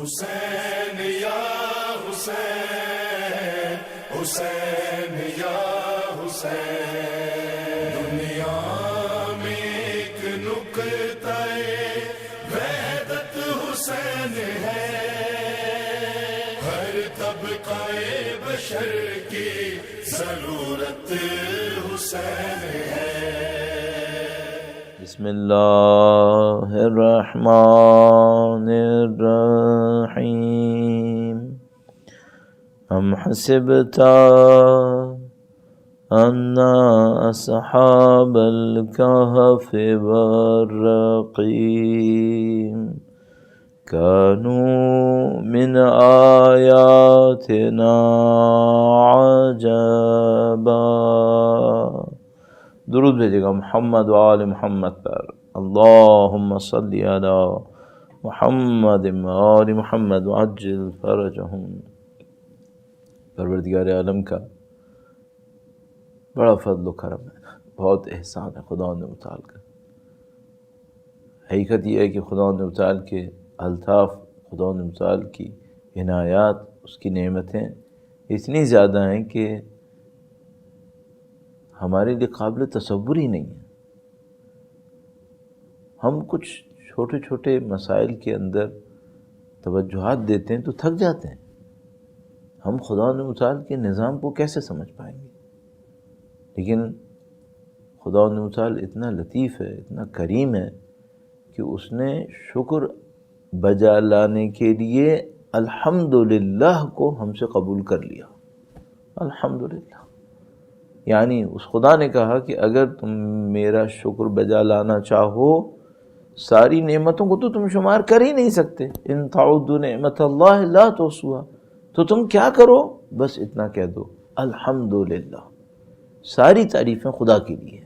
حسین یا حسین، حسین یا حسین، دنیا میں ایک نقطہ وحدت حسین ہے، ہر طبقہ بشر کی ضرورت حسین ہے۔ بسم اللہ الرحمن الرحیم۔ ام حسبت ان اصحاب الکہف والرقیم كانوا من آیاتنا عجبا۔ درود بھیجے گا محمد و آل محمد پر، اللہم صلی علی محمد و آل محمد وعجل فرجہم۔ پروردگار عالم کا بڑا فضل و کرم ہے، بہت احسان ہے خدا متعال کا۔ حقیقت یہ ہے کہ خدا متعال کے الطاف، خدا متعال کی عنایات، اس کی نعمتیں اتنی زیادہ ہیں کہ ہمارے لیے قابل تصور ہی نہیں ہے۔ ہم کچھ چھوٹے چھوٹے مسائل کے اندر توجہات دیتے ہیں تو تھک جاتے ہیں، ہم خدا متعال کے نظام کو کیسے سمجھ پائیں گے؟ لیکن خدا متعال اتنا لطیف ہے، اتنا کریم ہے کہ اس نے شکر بجا لانے کے لیے الحمدللہ کو ہم سے قبول کر لیا۔ الحمدللہ، یعنی اس خدا نے کہا کہ اگر تم میرا شکر بجا لانا چاہو، ساری نعمتوں کو تو تم شمار کر ہی نہیں سکتے، ان تعدوا نعمت اللہ لا تحصوها، تو تم کیا کرو؟ بس اتنا کہہ دو الحمدللہ۔ ساری تعریفیں خدا کے لیے۔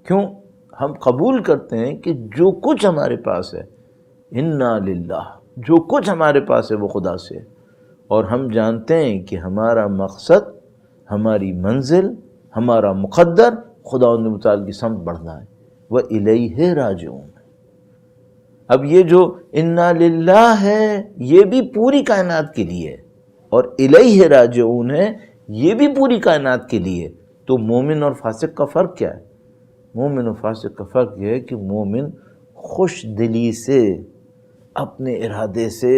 کیوں؟ ہم قبول کرتے ہیں کہ جو کچھ ہمارے پاس ہے انا للہ، جو کچھ ہمارے پاس ہے وہ خدا سے ہے، اور ہم جانتے ہیں کہ ہمارا مقصد، ہماری منزل، ہمارا مقدر خدا متعال کی سمت بڑھنا ہے، وَإِلَيْهِ راجعون۔ اب یہ جو انا للہ ہے یہ بھی پوری کائنات کے لیے ہے، اور الیہ راجعون ہے یہ بھی پوری کائنات کے لیے۔ تو مومن اور فاسق کا فرق کیا ہے؟ مومن اور فاسق کا فرق یہ ہے کہ مومن خوش دلی سے، اپنے ارادے سے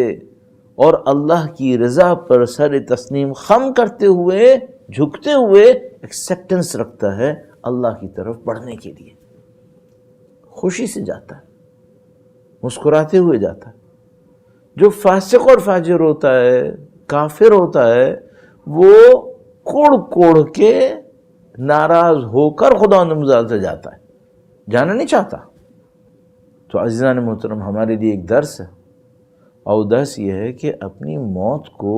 اور اللہ کی رضا پر سر تسلیم خم کرتے ہوئے، جھکتے ہوئے ایکسیپٹنس رکھتا ہے اللہ کی طرف بڑھنے کے لیے، خوشی سے جاتا ہے، مسکراتے ہوئے جاتا ہے۔ جو فاسق اور فاجر ہوتا ہے، کافر ہوتا ہے، وہ کوڑ کوڑ کے ناراض ہو کر خدا متعال سے جاتا ہے، جانا نہیں چاہتا۔ تو عزیزان محترم، ہمارے لیے ایک درس ہے، اور درس یہ ہے کہ اپنی موت کو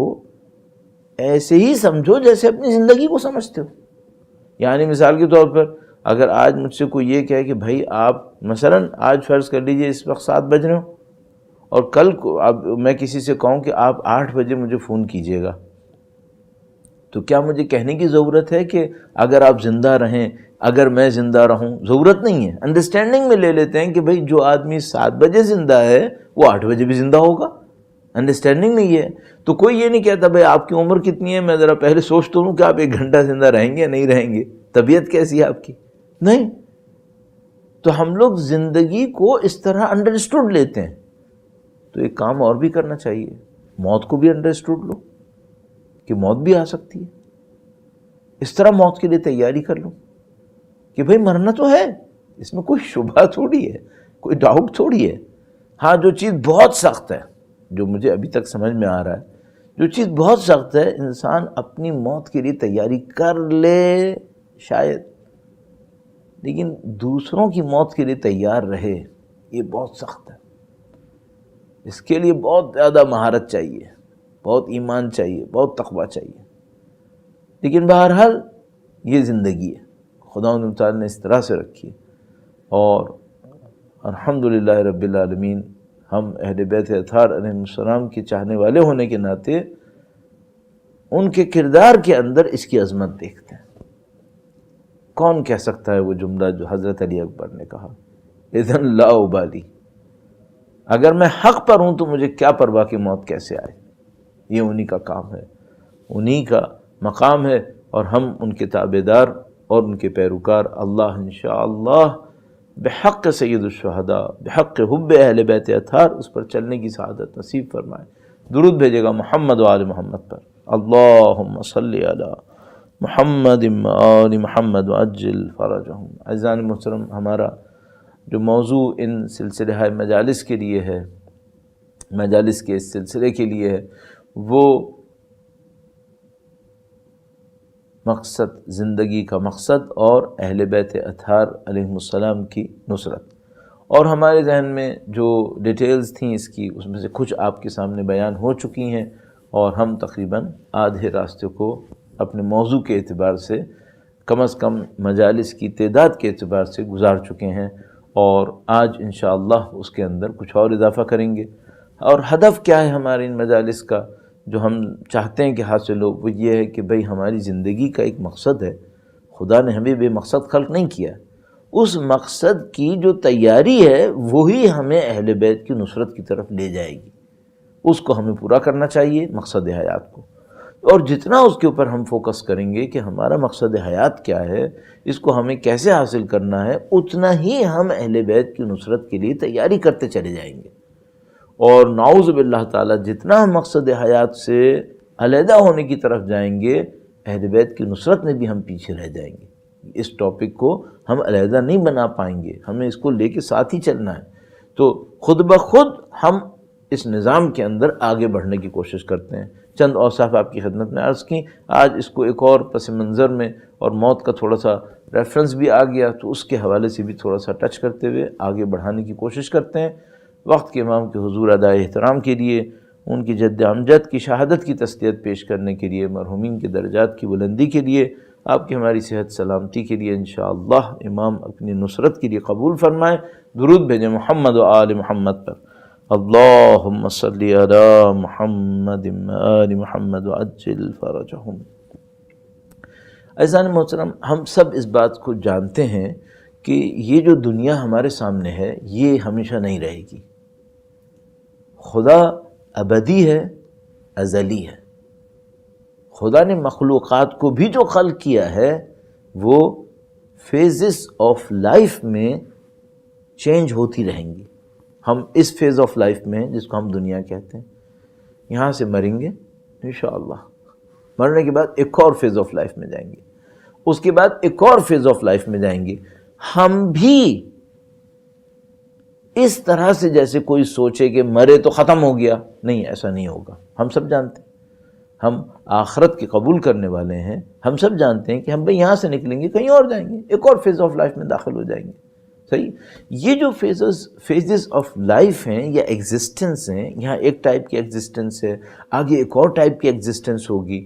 ایسے ہی سمجھو جیسے اپنی زندگی کو سمجھتے ہو۔ یعنی مثال کے طور پر اگر آج مجھ سے کوئی یہ کہے کہ بھائی آپ مثلا آج فرض کر لیجئے اس وقت 7 بج رہے ہو، اور کل کو اب میں کسی سے کہوں کہ آپ 8 بجے مجھے فون کیجئے گا، تو کیا مجھے کہنے کی ضرورت ہے کہ اگر آپ زندہ رہیں، اگر میں زندہ رہوں؟ ضرورت نہیں ہے۔ انڈرسٹینڈنگ میں لے لیتے ہیں کہ بھئی جو آدمی 7 بجے زندہ ہے وہ 8 بجے بھی زندہ ہوگا، انڈرسٹینڈنگ میں یہ ہے۔ تو کوئی یہ نہیں کہتا بھئی آپ کی عمر کتنی ہے، میں ذرا پہلے سوچ تو لوں کہ آپ 1 گھنٹہ زندہ رہیں گے یا نہیں رہیں گے، طبیعت کیسی ہے آپ کی؟ نہیں۔ تو ہم لوگ زندگی کو اس طرح انڈرسٹوڈ لیتے ہیں۔ تو ایک کام اور بھی کرنا چاہیے، موت کو بھی انڈرسٹوڈ لو کہ موت بھی آ سکتی ہے، اس طرح موت کے لیے تیاری کر لو کہ بھئی مرنا تو ہے، اس میں کوئی شبہ تھوڑی ہے، کوئی ڈاؤٹ تھوڑی ہے۔ ہاں، جو چیز بہت سخت ہے، جو مجھے ابھی تک سمجھ میں آ رہا ہے، جو چیز بہت سخت ہے، انسان اپنی موت کے لیے تیاری کر لے شاید، لیکن دوسروں کی موت کے لیے تیار رہے، یہ بہت سخت ہے۔ اس کے لیے بہت زیادہ مہارت چاہیے، بہت ایمان چاہیے، بہت تقویٰ چاہیے۔ لیکن بہرحال یہ زندگی ہے، خدا تعالیٰ نے اس طرح سے رکھی ہے، اور الحمدللہ رب العالمین ہم اہل بیت اطہار علیہ السلام کے چاہنے والے ہونے کے ناطے ان کے کردار کے اندر اس کی عظمت دیکھتے ہیں۔ کون کہہ سکتا ہے وہ جملہ جو حضرت علی اکبر نے کہا، اذن لا ابالی، اگر میں حق پر ہوں تو مجھے کیا پرواہ کہ موت کیسے آئے. یہ انہی کا کام ہے، انہی کا مقام ہے، اور ہم ان کے تابعدار اور ان کے پیروکار. اللہ انشاءاللہ بحق سید الشہداء، بحق حب اہل بیت اطہار اس پر چلنے کی سعادت نصیب فرمائے. درود بھیجے گا محمد و آل محمد پر. اللہم صلی علی محمد و آل محمد وعجل فرجہم. عزیزان محترم، ہمارا جو موضوع ان سلسلہ مجالس کے لیے ہے، مجالس کے اس سلسلے کے لیے ہے، وہ مقصد، زندگی کا مقصد اور اہل بیت اطہار علیہم السلام کی نصرت. اور ہمارے ذہن میں جو ڈیٹیلز تھیں اس کی، اس میں سے کچھ آپ کے سامنے بیان ہو چکی ہیں، اور ہم تقریباً آدھے راستے کو اپنے موضوع کے اعتبار سے، کم از کم مجالس کی تعداد کے اعتبار سے گزار چکے ہیں، اور آج انشاءاللہ اس کے اندر کچھ اور اضافہ کریں گے. اور ہدف کیا ہے ہمارے ان مجالس کا جو ہم چاہتے ہیں کہ حاصل ہو، وہ یہ ہے کہ بھئی ہماری زندگی کا ایک مقصد ہے. خدا نے ہمیں بے مقصد خلق نہیں کیا. اس مقصد کی جو تیاری ہے وہی ہمیں اہل بیت کی نصرت کی طرف لے جائے گی. اس کو ہمیں پورا کرنا چاہیے، مقصد حیات کو. اور جتنا اس کے اوپر ہم فوکس کریں گے کہ ہمارا مقصد حیات کیا ہے، اس کو ہمیں کیسے حاصل کرنا ہے، اتنا ہی ہم اہل بیت کی نصرت کے لیے تیاری کرتے چلے جائیں گے. اور نعوذ باللہ تعالیٰ جتنا ہم مقصد حیات سے علیحدہ ہونے کی طرف جائیں گے، اہل بیت کی نصرت میں بھی ہم پیچھے رہ جائیں گے. اس ٹاپک کو ہم علیحدہ نہیں بنا پائیں گے، ہمیں اس کو لے کے ساتھ ہی چلنا ہے. تو خود بخود ہم اس نظام کے اندر آگے بڑھنے کی کوشش کرتے ہیں. چند اوصاف آپ کی خدمت میں عرض کی. آج اس کو ایک اور پس منظر میں، اور موت کا تھوڑا سا ریفرنس بھی آ گیا، تو اس کے حوالے سے بھی تھوڑا سا ٹچ کرتے ہوئے آگے بڑھانے کی کوشش کرتے ہیں. وقت کے امام کے حضور ادائے احترام کے لیے، ان کی جد امجد کی شہادت کی تسلیت پیش کرنے کے لیے، مرحومین کے درجات کی بلندی کے لیے، آپ کی ہماری صحت سلامتی کے لیے انشاءاللہ امام اپنی نصرت کے لیے قبول فرمائے. درود بھیجیں محمد و آل محمد پر. اللہم صلی علی محمد و آل محمد وعجل فرجہم. عزیزان محترم، ہم سب اس بات کو جانتے ہیں کہ یہ جو دنیا ہمارے سامنے ہے یہ ہمیشہ نہیں رہے گی. خدا ابدی ہے، ازلی ہے. خدا نے مخلوقات کو بھی جو خلق کیا ہے وہ فیزز آف لائف میں چینج ہوتی رہیں گی. ہم اس فیز آف لائف میں، جس کو ہم دنیا کہتے ہیں، یہاں سے مریں گے انشاءاللہ. مرنے کے بعد ایک اور فیز آف لائف میں جائیں گے، اس کے بعد ایک اور فیز آف لائف میں جائیں گے. ہم بھی اس طرح سے جیسے کوئی سوچے کہ مرے تو ختم ہو گیا، نہیں، ایسا نہیں ہوگا. ہم سب جانتے ہیں، ہم آخرت کے قبول کرنے والے ہیں. ہم سب جانتے ہیں کہ ہم بھئی یہاں سے نکلیں گے، کہیں اور جائیں گے، ایک اور فیز آف لائف میں داخل ہو جائیں گے. صحیح. یہ جو فیزز آف لائف ہیں یا ایگزسٹنس ہیں، یہاں ایک ٹائپ کی ایگزسٹنس ہے، آگے ایک اور ٹائپ کی ایگزسٹنس ہوگی.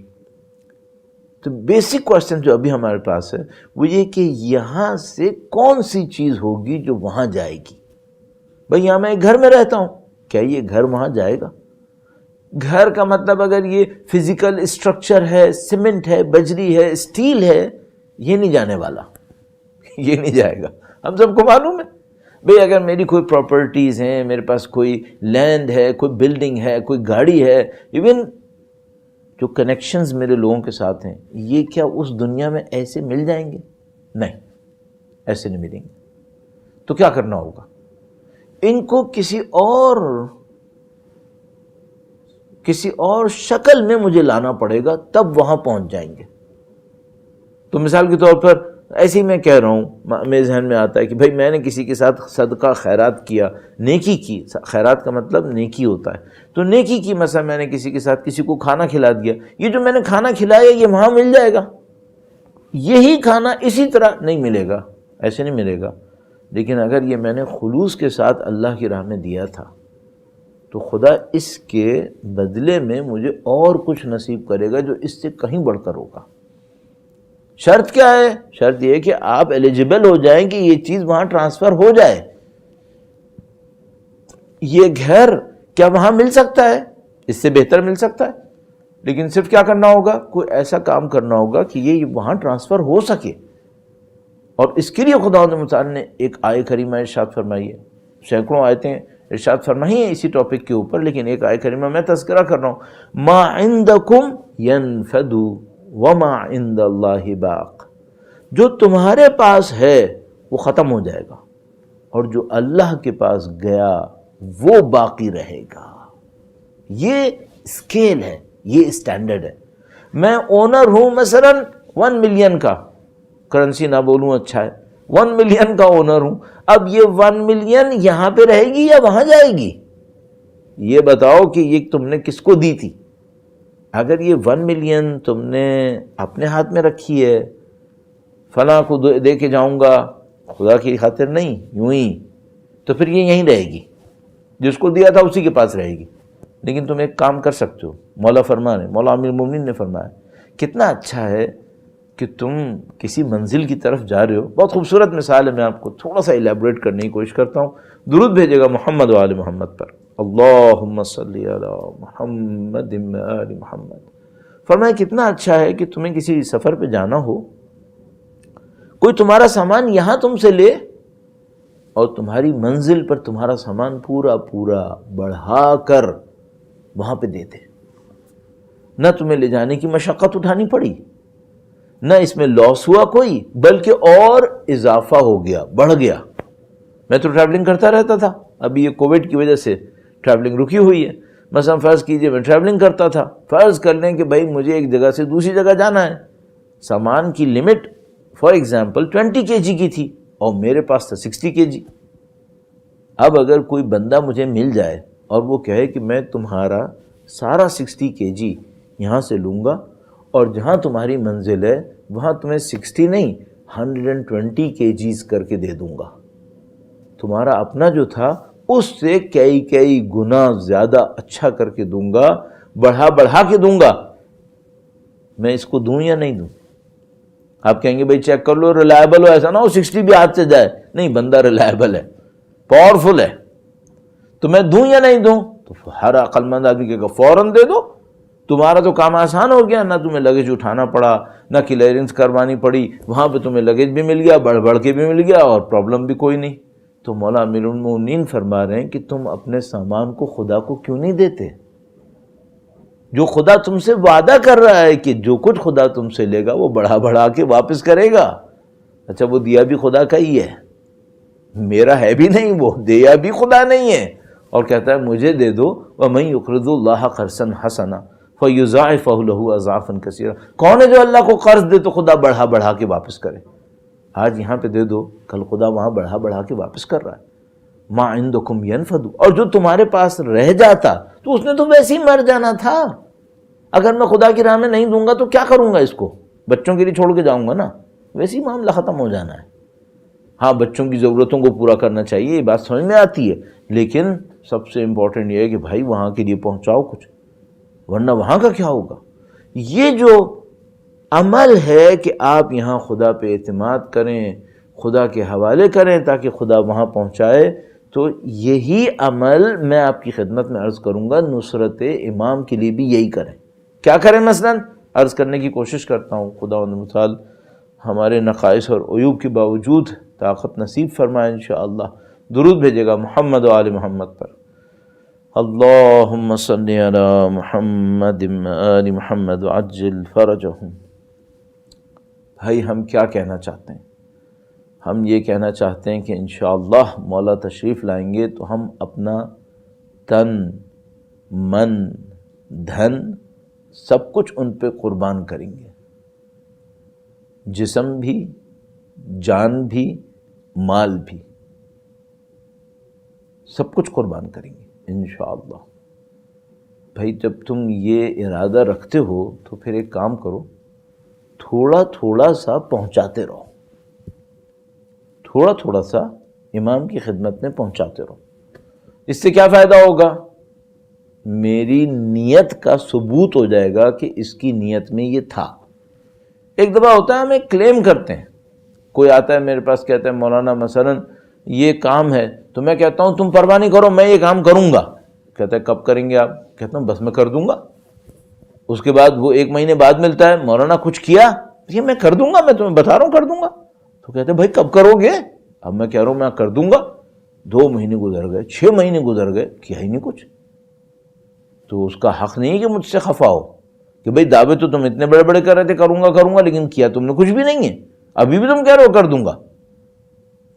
تو بیسک کوشچن جو ابھی ہمارے پاس ہے وہ یہ کہ یہاں سے کون سی چیز ہوگی جو وہاں جائے گی. بھئی یہاں میں ایک گھر میں رہتا ہوں، کیا یہ گھر وہاں جائے گا؟ گھر کا مطلب اگر یہ فزیکل اسٹرکچر ہے، سیمنٹ ہے، بجری ہے، اسٹیل ہے، یہ نہیں جانے والا، یہ نہیں جائے گا. ہم سب کو معلوم ہے. بھئی اگر میری کوئی پراپرٹیز ہیں، میرے پاس کوئی لینڈ ہے، کوئی بلڈنگ ہے، کوئی گاڑی ہے، ایون جو کنیکشنز میرے لوگوں کے ساتھ ہیں، یہ کیا اس دنیا میں ایسے مل جائیں گے؟ نہیں، ایسے نہیں ملیں گے. تو کیا کرنا ہوگا؟ ان کو کسی اور شکل میں مجھے لانا پڑے گا، تب وہاں پہنچ جائیں گے. تو مثال کے طور پر ایسے ہی میں کہہ رہا ہوں، میرے ذہن میں آتا ہے کہ بھئی میں نے کسی کے ساتھ صدقہ خیرات کیا، نیکی کی. خیرات کا مطلب نیکی ہوتا ہے. تو نیکی کی، مثلا میں نے کسی کے ساتھ کسی کو کھانا کھلا دیا. یہ جو میں نے کھانا کھلایا یہ وہاں مل جائے گا؟ یہی کھانا اسی طرح نہیں ملے گا، ایسے نہیں ملے گا. لیکن اگر یہ میں نے خلوص کے ساتھ اللہ کی راہ میں دیا تھا تو خدا اس کے بدلے میں مجھے اور کچھ نصیب کرے گا جو اس سے کہیں بڑھ کر ہوگا. شرط کیا ہے؟ شرط یہ ہے کہ آپ ایلیجیبل ہو جائیں کہ یہ چیز وہاں ٹرانسفر ہو جائے. یہ گھر کیا وہاں مل سکتا ہے؟ اس سے بہتر مل سکتا ہے، لیکن صرف کیا کرنا ہوگا؟ کوئی ایسا کام کرنا ہوگا کہ یہ وہاں ٹرانسفر ہو سکے. اور اس کے لیے خدا متعال نے ایک آیت کریمہ ارشاد فرمائی ہے. سینکڑوں آیتیں ارشاد فرمائی ہے اسی ٹاپک کے اوپر، لیکن ایک آیت کریمہ میں تذکرہ کر رہا ہوں، ما عندکم ینفد وما عند اللہ باق، جو تمہارے پاس ہے وہ ختم ہو جائے گا، اور جو اللہ کے پاس گیا وہ باقی رہے گا۔ یہ اسکیل ہے، یہ اسٹینڈرڈ ہے۔ میں اونر ہوں مثلا 1 ملین کا، کرنسی نہ بولوں اچھا ہے، 1 ملین کا اونر ہوں، اب یہ 1 ملین یہاں پہ رہے گی یا وہاں جائے گی؟ یہ بتاؤ کہ یہ تم نے کس کو دی تھی؟ اگر یہ 1 ملین تم نے اپنے ہاتھ میں رکھی ہے، فلاں کو دے کے جاؤں گا، خدا کی خاطر نہیں، یوں ہی، تو پھر یہ یہیں رہے گی، جس کو دیا تھا اسی کے پاس رہے گی۔ لیکن تم ایک کام کر سکتے ہو، مولا فرما رہے، مولا امیر المومنین نے فرمایا، کتنا اچھا ہے کہ تم کسی منزل کی طرف جا رہے ہو۔ بہت خوبصورت مثال ہے، میں آپ کو تھوڑا سا ایلیبریٹ کرنے کی کوشش کرتا ہوں۔ درود بھیجے گا محمد و آل محمد پر، اللہم صلی علی محمد و آل محمد۔ فرمایا کتنا اچھا ہے کہ تمہیں کسی سفر پہ جانا ہو، کوئی تمہارا سامان یہاں تم سے لے اور تمہاری منزل پر تمہارا سامان پورا پورا بڑھا کر وہاں پہ دیتے، نہ تمہیں لے جانے کی مشقت اٹھانی پڑی، نہ اس میں لاس ہوا کوئی، بلکہ اور اضافہ ہو گیا، بڑھ گیا۔ میں تو ٹریولنگ کرتا رہتا تھا، ابھی یہ کووڈ کی وجہ سے ٹریولنگ رکی ہوئی ہے۔ مثلا فرض کیجئے میں ٹریولنگ کرتا تھا، فرض کر لیں کہ بھائی مجھے ایک جگہ سے دوسری جگہ جانا ہے، سامان کی لمٹ فار ایگزامپل 20 kg کی تھی اور میرے پاس تھا 60 kg۔ اب اگر کوئی بندہ مجھے مل جائے اور وہ کہے کہ میں تمہارا سارا 60 kg یہاں سے لوں گا اور جہاں تمہاری منزل ہے وہاں تمہیں 60 نہیں 120 kgs کر کے دے دوں گا، تمہارا اپنا جو تھا اس سے کئی گنا زیادہ اچھا کر کے دوں گا، بڑھا کے دوں گا، میں اس کو دوں یا نہیں دوں؟ آپ کہیں گے بھائی چیک کر لو، ریلائبل ہو، ایسا نہ ہو 60 بھی ہاتھ سے جائے۔ نہیں، بندہ ریلائبل ہے، پاورفل ہے، تو میں دوں یا نہیں دوں؟ تو ہر عقل مند آدمی کہے گا فوراً دے دو، تمہارا تو کام آسان ہو گیا، نہ تمہیں لگیج اٹھانا پڑا، نہ کلیئرنس کروانی پڑی، وہاں پہ تمہیں لگیج بھی مل گیا، بڑھ کے بھی مل گیا، اور پرابلم بھی کوئی نہیں۔ تو مولا امیر المومنین فرما رہے ہیں کہ تم اپنے سامان کو خدا کو کیوں نہیں دیتے؟ جو خدا تم سے وعدہ کر رہا ہے کہ جو کچھ خدا تم سے لے گا وہ بڑھا کے واپس کرے گا۔ اچھا وہ دیا بھی خدا کا ہی ہے، میرا ہے بھی نہیں، وہ دیا بھی خدا نہیں ہے، اور کہتا ہے مجھے دے دو، وَمَن يُقْرِضُ اللَّهَ قَرْضًا حَسَنًا فَيُضَاعِفَهُ لَهُ أَضْعَافًا كَثِيرًا۔ کون ہے جو اللہ کو قرض دے تو خدا بڑھا کے واپس کرے؟ آج یہاں پہ دے دو، کل خدا وہاں بڑھا کے واپس کر رہا ہے۔ مَا عِندَكُمْ يَنْفَدُ، اور جو تمہارے پاس رہ جاتا تو اس نے تو ویسے ہی مر جانا تھا۔ اگر میں خدا کی راہ میں نہیں دوں گا تو کیا کروں گا؟ اس کو بچوں کے لیے چھوڑ کے جاؤں گا نا، ویسے ہی معاملہ ختم ہو جانا ہے۔ ہاں بچوں کی ضرورتوں کو پورا کرنا چاہیے، یہ بات سمجھ میں آتی ہے، لیکن سب سے امپورٹنٹ یہ ہے کہ بھائی وہاں کے لیے پہنچاؤ کچھ، ورنہ وہاں کا کیا ہوگا؟ یہ جو عمل ہے کہ آپ یہاں خدا پہ اعتماد کریں، خدا کے حوالے کریں تاکہ خدا وہاں پہنچائے، تو یہی عمل میں آپ کی خدمت میں عرض کروں گا نصرت امام کے لیے بھی یہی کریں۔ کیا کریں؟ مثلا عرض کرنے کی کوشش کرتا ہوں، خدا مثال ہمارے نقائص اور عیوب کے باوجود طاقت نصیب فرمائے انشاءاللہ۔ درود بھیجے گا محمد و آل محمد پر، اللہم صلی علی محمد و آل محمد وعجل فرجہم۔ بھائی ہم کیا کہنا چاہتے ہیں؟ ہم یہ کہنا چاہتے ہیں کہ انشاءاللہ مولا تشریف لائیں گے تو ہم اپنا تن، من، دھن سب کچھ ان پہ قربان کریں گے، جسم بھی، جان بھی، مال بھی، سب کچھ قربان کریں گے انشاءاللہ۔ بھائی جب تم یہ ارادہ رکھتے ہو تو پھر ایک کام کرو، تھوڑا سا پہنچاتے رہو، تھوڑا سا امام کی خدمت میں پہنچاتے رہو۔ اس سے کیا فائدہ ہوگا؟ میری نیت کا ثبوت ہو جائے گا کہ اس کی نیت میں یہ تھا۔ ایک دفعہ ہوتا ہے ہم ایک کلیم کرتے ہیں، کوئی آتا ہے میرے پاس کہتا ہے مولانا مثلا یہ کام ہے، تو میں کہتا ہوں تم پرواہ نہیں کرو میں یہ کام کروں گا۔ کہتا ہے کب کریں گے آپ؟ کہتا ہوں بس میں کر دوں گا۔ اس کے بعد وہ 1 مہینے بعد ملتا ہے، مولانا کچھ کیا؟ یہ میں کر دوں گا، میں تمہیں بتا رہا ہوں کر دوں گا۔ تو کہتے ہیں بھائی کب کرو گے؟ اب میں کہہ رہا ہوں میں کر دوں گا، 2 مہینے گزر گئے، 6 مہینے گزر گئے، کیا ہی نہیں کچھ. تو اس کا حق نہیں ہے کہ مجھ سے خفا ہو کہ بھئی دعوے تو تم اتنے بڑے بڑے کر رہے تھے کروں گا لیکن کیا تم نے کچھ بھی نہیں ہے، ابھی بھی تم کہہ رہے ہو کر دوں گا.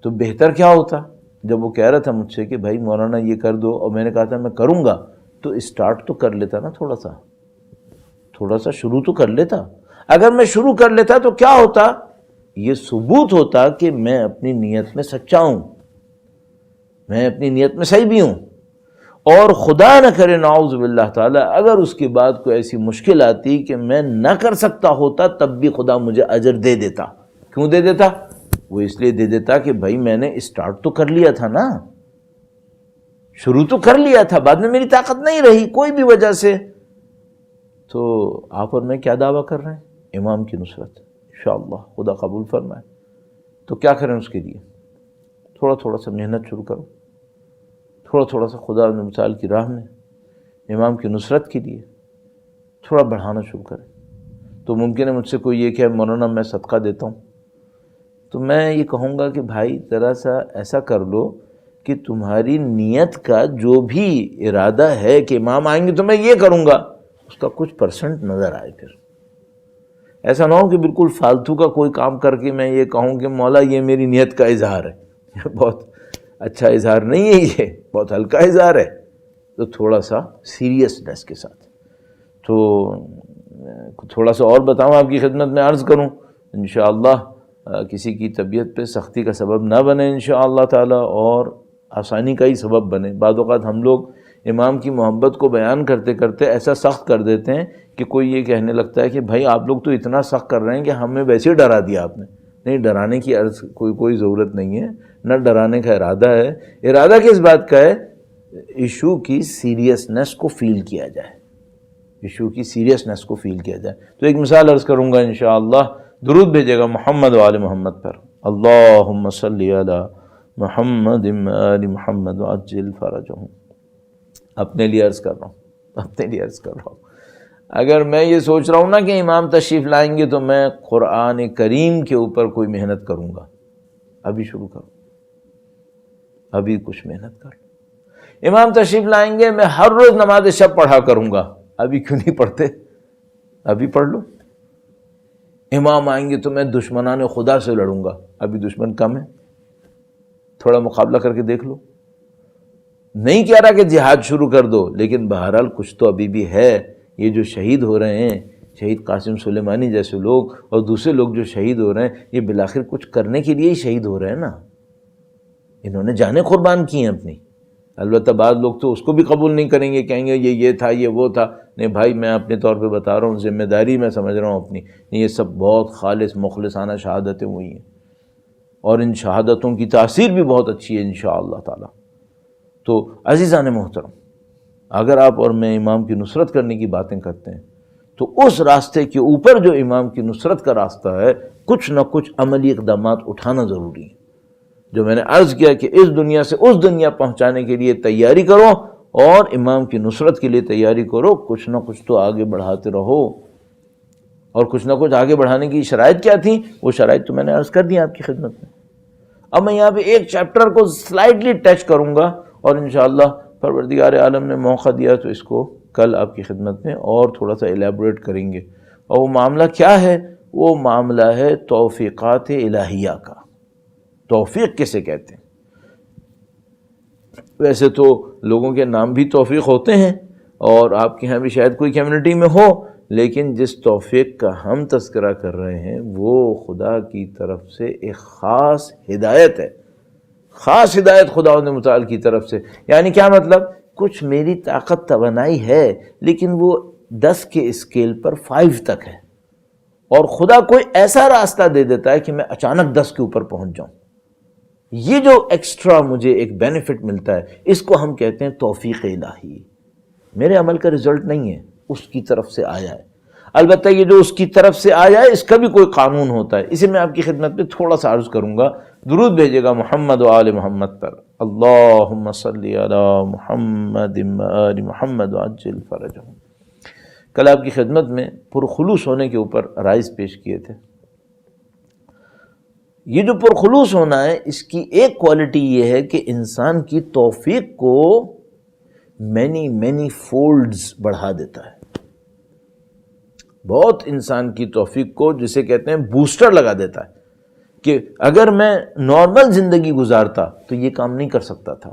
تو بہتر کیا ہوتا جب وہ کہہ رہا تھا مجھ سے کہ بھائی مولانا یہ کر دو، اور میں نے کہا تھا میں کروں گا، تو اسٹارٹ تو کر لیتا نا، تھوڑا سا شروع تو کر لیتا. اگر میں شروع کر لیتا تو کیا ہوتا؟ یہ ثبوت ہوتا کہ میں اپنی نیت میں سچا ہوں، میں اپنی نیت میں صحیح بھی ہوں. اور خدا نہ کرے نعوذ باللہ تعالی اگر اس کے بعد کوئی ایسی مشکل آتی کہ میں نہ کر سکتا ہوتا، تب بھی خدا مجھے اجر دے دیتا. کیوں دے دیتا؟ وہ اس لیے دے دیتا کہ بھائی میں نے اسٹارٹ تو کر لیا تھا نا، شروع تو کر لیا تھا، بعد میں میری طاقت نہیں رہی کوئی بھی وجہ سے. تو آپ اور میں کیا دعویٰ کر رہے ہیں؟ امام کی نصرت انشاءاللہ خدا قبول فرمائے. تو کیا کریں اس کے لیے؟ تھوڑا سا محنت شروع کرو، تھوڑا سا خدا مثال کی راہ میں امام کی نصرت کے لیے تھوڑا بڑھانا شروع کریں. تو ممکن ہے مجھ سے کوئی یہ کہ مولانا میں صدقہ دیتا ہوں، تو میں یہ کہوں گا کہ بھائی ذرا سا ایسا کر لو کہ تمہاری نیت کا جو بھی ارادہ ہے کہ امام آئیں گے تو میں یہ کروں گا، اس کا کچھ پرسنٹ نظر آئے. پھر ایسا نہ ہو کہ بالکل فالتو کا کوئی کام کر کے میں یہ کہوں کہ مولا یہ میری نیت کا اظہار ہے. یہ بہت اچھا اظہار نہیں ہے، یہ بہت ہلکا اظہار ہے. تو تھوڑا سا سیریسنس کے ساتھ. تو تھوڑا سا اور بتاؤں آپ کی خدمت میں عرض کروں، انشاءاللہ کسی کی طبیعت پہ سختی کا سبب نہ بنے انشاءاللہ تعالی، اور آسانی کا ہی سبب بنے. بعض اوقات ہم لوگ امام کی محبت کو بیان کرتے کرتے ایسا سخت کر دیتے ہیں کہ کوئی یہ کہنے لگتا ہے کہ بھائی آپ لوگ تو اتنا سخت کر رہے ہیں کہ ہمیں ویسے ہی ڈرا دیا آپ نے. نہیں، ڈرانے کی عرض کوئی ضرورت نہیں ہے، نہ ڈرانے کا ارادہ ہے. ارادہ کس بات کا ہے؟ ایشو کی سیریسنس کو فیل کیا جائے، ایشو کی سیریسنس کو فیل کیا جائے. تو ایک مثال عرض کروں گا انشاءاللہ. درود بھیجے گا محمد و آل محمد پر. اللہم صلی علی محمد و آل محمد وعجل فرجہم. اپنے لیے عرض کر رہا ہوں، اگر میں یہ سوچ رہا ہوں نا کہ امام تشریف لائیں گے تو میں قرآن کریم کے اوپر کوئی محنت کروں گا، ابھی شروع کرو، ابھی کچھ محنت کر لو. امام تشریف لائیں گے میں ہر روز نماز شب پڑھا کروں گا، ابھی کیوں نہیں پڑھتے؟ ابھی پڑھ لو. امام آئیں گے تو میں دشمنان خدا سے لڑوں گا، ابھی دشمن کم ہے، تھوڑا مقابلہ کر کے دیکھ لو. نہیں کہہ رہا کہ جہاد شروع کر دو، لیکن بہرحال کچھ تو ابھی بھی ہے. یہ جو شہید ہو رہے ہیں، شہید قاسم سلیمانی جیسے لوگ اور دوسرے لوگ جو شہید ہو رہے ہیں، یہ بالآخر کچھ کرنے کے لیے ہی شہید ہو رہے ہیں نا. انہوں نے جانیں قربان کی ہیں اپنی. البتہ بعض لوگ تو اس کو بھی قبول نہیں کریں گے، کہیں گے یہ تھا، یہ وہ تھا. نہیں بھائی، میں اپنے طور پہ بتا رہا ہوں، ذمہ داری میں سمجھ رہا ہوں اپنی. یہ سب بہت خالص مخلصانہ شہادتیں ہوئی ہیں، اور ان شہادتوں کی تاثیر بھی بہت اچھی ہے انشاءاللہ تعالی. تو عزیزان محترم، اگر آپ اور میں امام کی نصرت کرنے کی باتیں کرتے ہیں تو اس راستے کے اوپر جو امام کی نصرت کا راستہ ہے، کچھ نہ کچھ عملی اقدامات اٹھانا ضروری ہے. جو میں نے عرض کیا کہ اس دنیا سے اس دنیا پہنچانے کے لیے تیاری کرو، اور امام کی نصرت کے لیے تیاری کرو. کچھ نہ کچھ تو آگے بڑھاتے رہو. اور کچھ نہ کچھ آگے بڑھانے کی شرائط کیا تھیں؟ وہ شرائط تو میں نے عرض کر دی آپ کی خدمت میں. اب میں یہاں پہ ایک چیپٹر کو سلائٹلی ٹچ کروں گا، اور انشاءاللہ پروردگار عالم نے موقع دیا تو اس کو کل آپ کی خدمت میں اور تھوڑا سا ایلیبوریٹ کریں گے. اور وہ معاملہ کیا ہے؟ وہ معاملہ ہے توفیقات الہیہ کا. توفیق کسے کہتے ہیں؟ ویسے تو لوگوں کے نام بھی توفیق ہوتے ہیں، اور آپ کے ہاں بھی شاید کوئی کمیونٹی میں ہو، لیکن جس توفیق کا ہم تذکرہ کر رہے ہیں وہ خدا کی طرف سے ایک خاص ہدایت ہے. خاص ہدایت خدا نے متعال کی طرف سے. یعنی کیا مطلب؟ کچھ میری طاقت توانائی ہے، لیکن وہ 10 کے اسکیل پر 5 تک ہے، اور خدا کوئی ایسا راستہ دے دیتا ہے کہ میں اچانک 10 کے اوپر پہنچ جاؤں. یہ جو ایکسٹرا مجھے ایک بینیفٹ ملتا ہے، اس کو ہم کہتے ہیں توفیق الہی. میرے عمل کا رزلٹ نہیں ہے، اس کی طرف سے آیا ہے. البتہ یہ جو اس کی طرف سے آیا ہے، اس کا بھی کوئی قانون ہوتا ہے. اسے میں آپ کی خدمت میں تھوڑا سا عرض کروں گا. درود بھیجے گا محمد و آل محمد پر. اللہم صلی علی محمد و آل محمد وعجل فرجہم. کل آپ کی خدمت میں پرخلوص ہونے کے اوپر رائز پیش کیے تھے. یہ جو پرخلوص ہونا ہے، اس کی ایک کوالٹی یہ ہے کہ انسان کی توفیق کو مینی فولڈز بڑھا دیتا ہے، بہت انسان کی توفیق کو جسے کہتے ہیں بوسٹر لگا دیتا ہے، کہ اگر میں نارمل زندگی گزارتا تو یہ کام نہیں کر سکتا تھا،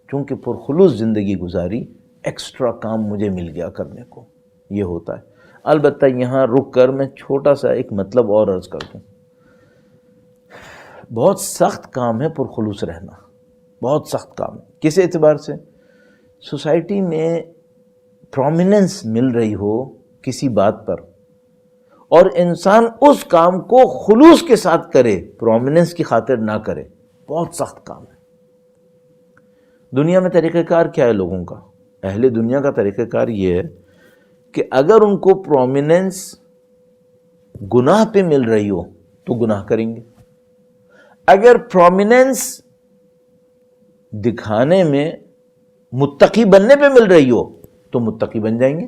چونکہ پرخلوص زندگی گزاری ایکسٹرا کام مجھے مل گیا کرنے کو، یہ ہوتا ہے۔ البتہ یہاں رک کر میں چھوٹا سا ایک مطلب اور عرض کر دوں، بہت سخت کام ہے پرخلوص رہنا، بہت سخت کام ہے۔ کس اعتبار سے؟ سوسائٹی میں پرومیننس مل رہی ہو کسی بات پر اور انسان اس کام کو خلوص کے ساتھ کرے، پرومیننس کی خاطر نہ کرے، بہت سخت کام ہے۔ دنیا میں طریقہ کار کیا ہے لوگوں کا؟ اہل دنیا کا طریقہ کار یہ ہے کہ اگر ان کو پرومیننس گناہ پہ مل رہی ہو تو گناہ کریں گے، اگر پرومیننس دکھانے میں متقی بننے پہ مل رہی ہو تو متقی بن جائیں گے۔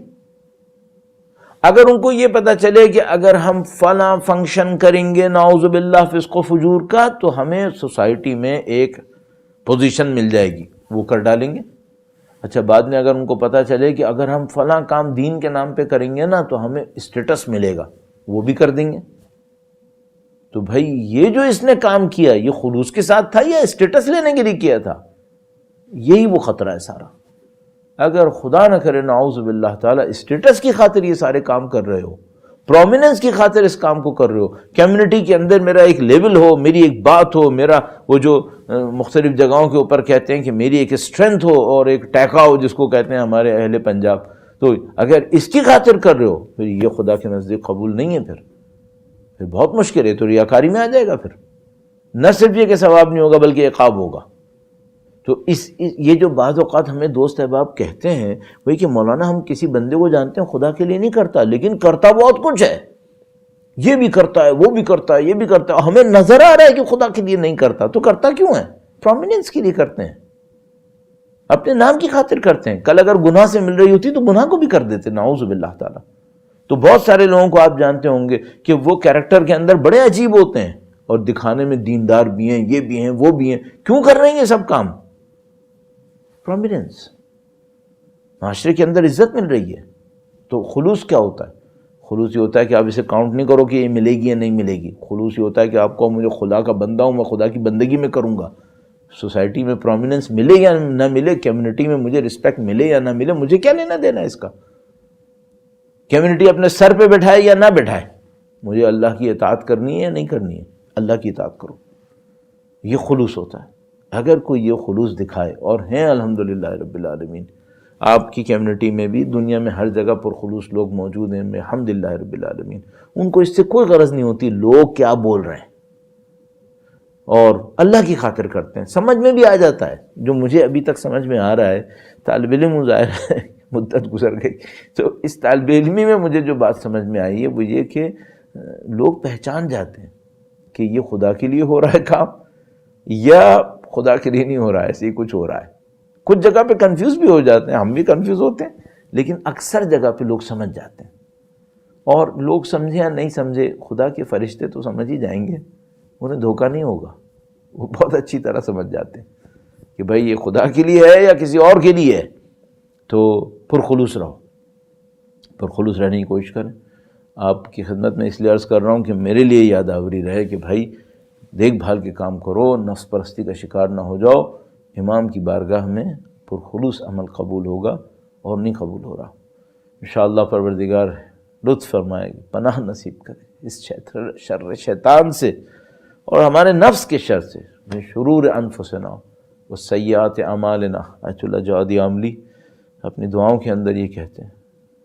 اگر ان کو یہ پتا چلے کہ اگر ہم فلاں فنکشن کریں گے نعوذ باللہ فسق و فجور کا تو ہمیں سوسائٹی میں ایک پوزیشن مل جائے گی، وہ کر ڈالیں گے۔ اچھا، بعد میں اگر ان کو پتا چلے کہ اگر ہم فلاں کام دین کے نام پہ کریں گے نا تو ہمیں اسٹیٹس ملے گا، وہ بھی کر دیں گے۔ تو بھائی یہ جو اس نے کام کیا یہ خلوص کے ساتھ تھا یا اسٹیٹس لینے کے لیے کیا تھا؟ یہی وہ خطرہ ہے سارا۔ اگر خدا نہ کرے نعوذ باللہ تعالیٰ اسٹیٹس کی خاطر یہ سارے کام کر رہے ہو، پرومیننس کی خاطر اس کام کو کر رہے ہو، کمیونٹی کے اندر میرا ایک لیول ہو، میری ایک بات ہو، میرا وہ جو مختلف جگہوں کے اوپر کہتے ہیں کہ میری ایک اسٹرینتھ ہو اور ایک ٹیکا ہو جس کو کہتے ہیں ہمارے اہل پنجاب، تو اگر اس کی خاطر کر رہے ہو پھر یہ خدا کے نزدیک قبول نہیں ہے، پھر بہت مشکل ہے، تو ریاکاری میں آ جائے گا۔ پھر نہ صرف یہ کہ ثواب نہیں ہوگا بلکہ عقاب ہوگا۔ تو یہ جو بعض اوقات ہمیں دوست احباب کہتے ہیں وہی کہ مولانا ہم کسی بندے کو جانتے ہیں خدا کے لیے نہیں کرتا لیکن کرتا بہت کچھ ہے، یہ بھی کرتا ہے، وہ بھی کرتا ہے، یہ بھی کرتا ہے، ہمیں نظر آ رہا ہے کہ خدا کے لیے نہیں کرتا، تو کرتا کیوں ہے؟ پرومیننس کے لیے کرتے ہیں، اپنے نام کی خاطر کرتے ہیں۔ کل اگر گناہ سے مل رہی ہوتی تو گناہ کو بھی کر دیتے، نعوذ باللہ تعالیٰ۔ تو بہت سارے لوگوں کو آپ جانتے ہوں گے کہ وہ کیریکٹر کے اندر بڑے عجیب ہوتے ہیں اور دکھانے میں دیندار بھی ہیں، یہ بھی ہیں، وہ بھی ہیں، کیوں کر رہے ہیں یہ سب کام؟ پرومیننس، معاشرے کے اندر عزت مل رہی ہے۔ تو خلوص کیا ہوتا ہے؟ خلوص یہ ہوتا ہے کہ آپ اسے کاؤنٹ نہیں کرو کہ یہ ملے گی یا نہیں ملے گی۔ خلوص یہ ہوتا ہے کہ آپ کو مجھے خدا کا بندہ ہوں، میں خدا کی بندگی میں کروں گا، سوسائٹی میں پرومیننس ملے یا نہ ملے، کمیونٹی میں مجھے رسپیکٹ ملے یا نہ ملے، مجھے کیا لینا دینا ہے اس کا؟ کمیونٹی اپنے سر پہ بٹھائے یا نہ بٹھائے، مجھے اللہ کی اطاعت کرنی ہے یا نہیں کرنی ہے، اللہ کی اطاعت کرو۔ یہ خلوص ہوتا ہے۔ اگر کوئی یہ خلوص دکھائے، اور ہیں الحمدللہ رب العالمین، آپ کی کمیونٹی میں بھی دنیا میں ہر جگہ پرخلوص لوگ موجود ہیں الحمدللہ رب العالمین، ان کو اس سے کوئی غرض نہیں ہوتی لوگ کیا بول رہے ہیں، اور اللہ کی خاطر کرتے ہیں۔ سمجھ میں بھی آ جاتا ہے، جو مجھے ابھی تک سمجھ میں آ رہا ہے، طالب علم ظاہر ہے مدت گزر گئی، تو اس طالب علمی میں مجھے جو بات سمجھ میں آئی ہے وہ یہ کہ لوگ پہچان جاتے ہیں کہ یہ خدا کے لیے ہو رہا ہے کام یا خدا کے لیے نہیں ہو رہا ہے، ایسے ہی کچھ ہو رہا ہے۔ کچھ جگہ پہ کنفیوز بھی ہو جاتے ہیں، ہم بھی کنفیوز ہوتے ہیں، لیکن اکثر جگہ پہ لوگ سمجھ جاتے ہیں۔ اور لوگ سمجھے یا نہیں سمجھے، خدا کے فرشتے تو سمجھ ہی جائیں گے، انہیں دھوکہ نہیں ہوگا، وہ بہت اچھی طرح سمجھ جاتے ہیں کہ بھائی یہ خدا کے لیے ہے یا کسی اور کے لیے ہے۔ تو پرخلوص رہو، پرخلوص رہنے کی کوشش کریں۔ آپ کی خدمت میں اس لیے عرض کر رہا ہوں کہ میرے لیے یادآوری رہے کہ بھائی دیکھ بھال کے کام کرو، نفس پرستی کا شکار نہ ہو جاؤ۔ امام کی بارگاہ میں پرخلوص عمل قبول ہوگا اور نہیں قبول ہو رہا۔ انشاءاللہ پروردگار لطف فرمائے گی، پناہ نصیب کرے اس شر شیطان سے اور ہمارے نفس کے شر سے، من شرور انفسنا والسیئات اعمالنا۔ آیت اللہ جوادی عاملی اپنی دعاؤں کے اندر یہ کہتے ہیں،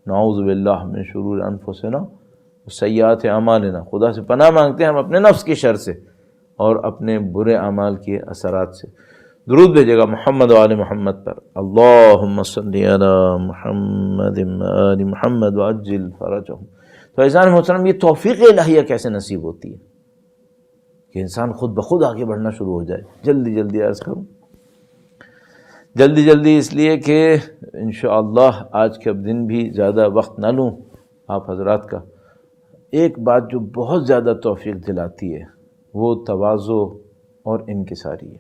نعوذ باللہ من شرور انفسنا والسیئات اعمالنا، خدا سے پناہ مانگتے ہیں ہم اپنے نفس کے شر سے اور اپنے برے اعمال کے اثرات سے۔ درود بھیجے گا محمد و آل محمد پر، اللہم صلی علی محمد و آل محمد وعجل فرجہم۔ تو عزیزان محترم، یہ توفیق الہیہ کیسے نصیب ہوتی ہے کہ انسان خود بخود آگے بڑھنا شروع ہو جائے؟ جلدی جلدی عرض کروں، جلدی اس لیے کہ انشاءاللہ آج کے اب دن بھی زیادہ وقت نہ لوں آپ حضرات کا۔ ایک بات جو بہت زیادہ توفیق دلاتی ہے وہ تواضع اور انکساری ہے،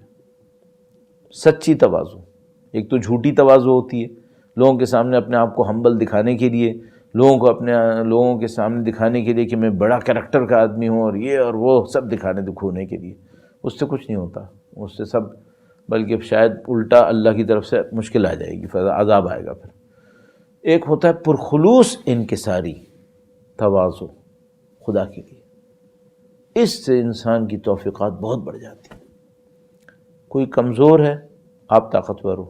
سچی تواضع۔ ایک تو جھوٹی تواضع ہوتی ہے، لوگوں کے سامنے اپنے آپ کو ہمبل دکھانے کے لیے، لوگوں کے سامنے دکھانے کے لیے کہ میں بڑا کریکٹر کا آدمی ہوں، اور یہ اور وہ سب دکھانے کے لیے۔ اس سے کچھ نہیں ہوتا، اس سے سب، بلکہ شاید الٹا اللہ کی طرف سے مشکل آ جائے گی، پھر عذاب آئے گا۔ پھر ایک ہوتا ہے پرخلوص انکساری تواضع خدا کے لیے، اس سے انسان کی توفیقات بہت بڑھ جاتی ہیں۔ کوئی کمزور ہے، آپ طاقتور ہو،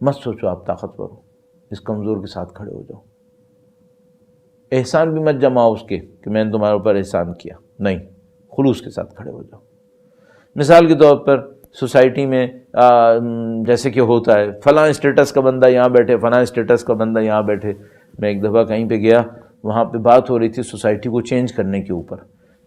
مت سوچو آپ طاقتور ہو، اس کمزور کے ساتھ کھڑے ہو جاؤ۔ احسان بھی مت جماؤ اس کے کہ میں نے تمہارے اوپر احسان کیا، نہیں، خلوص کے ساتھ کھڑے ہو جاؤ۔ مثال کے طور پر سوسائٹی میں جیسے کہ ہوتا ہے فلاں اسٹیٹس کا بندہ یہاں بیٹھے، فلاں اسٹیٹس کا بندہ یہاں بیٹھے۔ میں ایک دفعہ کہیں پہ گیا، وہاں پہ بات ہو رہی تھی سوسائٹی کو چینج کرنے کے اوپر،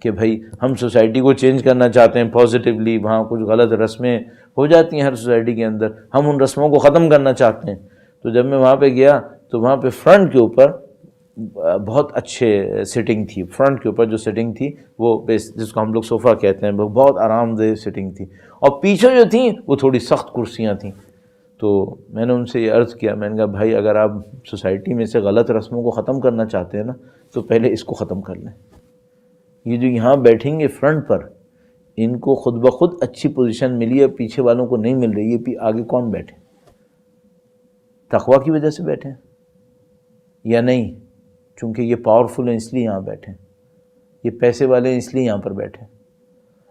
کہ بھائی ہم سوسائٹی کو چینج کرنا چاہتے ہیں پازیٹیولی، وہاں کچھ غلط رسمیں ہو جاتی ہیں ہر سوسائٹی کے اندر، ہم ان رسموں کو ختم کرنا چاہتے ہیں۔ تو جب میں وہاں پہ گیا تو وہاں پہ فرنٹ کے اوپر بہت اچھے سیٹنگ تھی، فرنٹ کے اوپر جو سیٹنگ تھی وہ جس کو ہم لوگ صوفہ کہتے ہیں، بہت آرام دہ سیٹنگ تھی، اور پیچھے جو تھیں وہ تھوڑی سخت کرسیاں تھیں۔ تو میں نے ان سے یہ عرض کیا، میں نے کہا بھائی اگر آپ سوسائٹی میں سے غلط رسموں کو ختم کرنا چاہتے ہیں نا تو پہلے اس کو ختم کر لیں۔ یہ جو یہاں بیٹھیں گے فرنٹ پر، ان کو خود بخود اچھی پوزیشن ملی ہے، پیچھے والوں کو نہیں مل رہی ہے۔ آگے کون بیٹھے؟ تقویٰ کی وجہ سے بیٹھے یا نہیں؟ چونکہ یہ پاورفل ہیں اس لیے یہاں بیٹھے، یہ پیسے والے ہیں اس لیے یہاں پر بیٹھے۔